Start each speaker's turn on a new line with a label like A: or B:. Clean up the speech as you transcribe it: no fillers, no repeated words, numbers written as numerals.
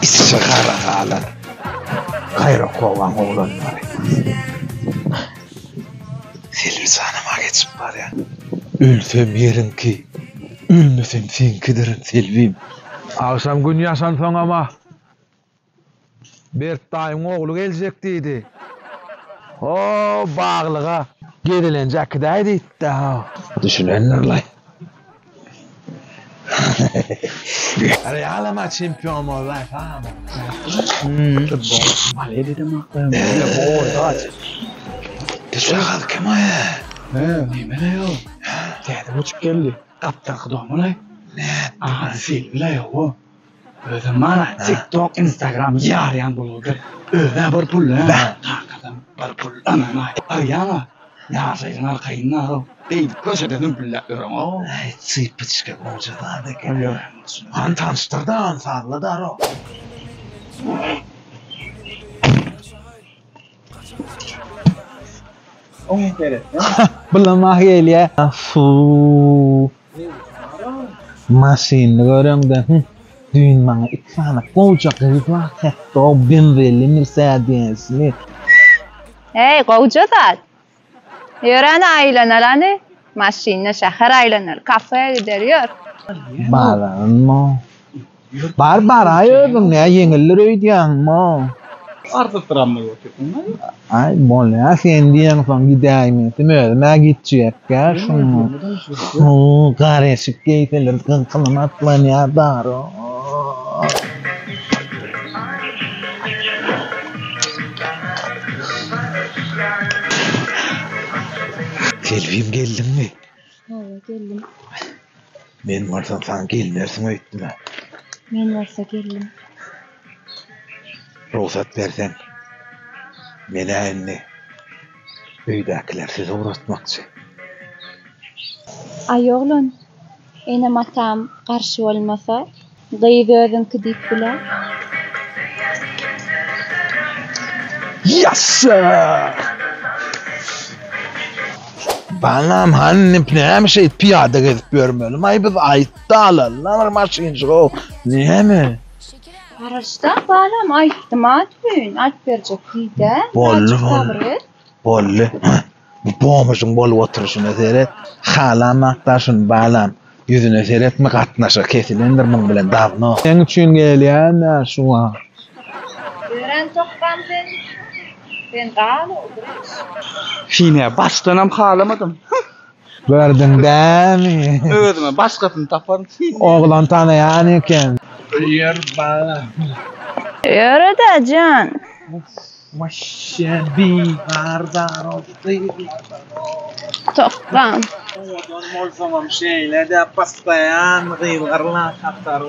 A: İçi kara kalan. Gayrı kovan oğlanlar. Selvi sanıma geçip var ya. Ölsem yerin ki, ölmesem senkidirin Selvim. Akşam gün yaşan son ama. Bert dayım oğlu gelecek deydi. O bağlığa gerilenecek deydi daha. Düşünenlerle. Real'e şampiyon oldu falan.
B: Malaya dedim aklım.
A: Teşekkür kim o ya?
B: Neyme yok. Dedim uçup geldi. Kaptan kıdamı ne? Aha filmle yok. Öyle bana TikTok, Instagram yarayan bulurdu. Öyle bir pul ne? Hakikaten bir pul. Ama ayağına. Yarayın arkayına o. Değil köşeden pullarım o.
A: Ay çipi çıkıp olacaklar da ki. Han tanıştırdı han sağlı da o.
B: Onun kere.
A: Bulamah geliyor. Afu. Masin görüyorsun. Düğün bana iki tane koçak herif var. Hatta o binveli Mercedes'li.
C: Hey qovjadat. Yören aylanalani. Maşinne şehir aylanal. Kafeye gidiyor.
A: Baran mı? Bar ayırdım ya yengiller öydüyen mi?
B: Artık travma yok.
A: Ay bol ya sen diyen son gideyim. Öyle gidecek ya şunu. Karışık keyifler kankanım atlan ya daro. Selvim geldin mi?
C: Evet geldim.
A: Men varsan sen gelmersin öğüttüm ha.
C: Men varsa geldim.
A: Ruhsat versen. Mene anne. Öydakiler size uğratmakçı.
C: Ay oğlum. Ene matam karşı olmasa. Gıyvözün kıdip bile.
A: Yassa! Balam hannim ne şey piyade gezip görmeyelim. Ay biz ayıtta alallar maşinci o. Ne mi?
C: Karışta balam ayttıma tüyün. Alt verecek de.
A: Bollu. Bu boğmuşun bol oturuşuna seyret. Halam aktaşın balam. Yüzüne seyretme katnaşa kesilendir mın bilen davno. Sen için geliyen ne şu var?
C: Öğren tokkan ben dağıl olduruz.
B: Fine baştan hem halamadım.
A: Gördün değil mi?
B: Ödeme başkasını taparım.
A: Oğlan tanıyan iken. Yer bana.
C: Yürü de can.
A: Maşen bir bardar oldu.
C: Tokkan.
A: Oğlan molsamam şeyle de pastayan gıylarla katarım.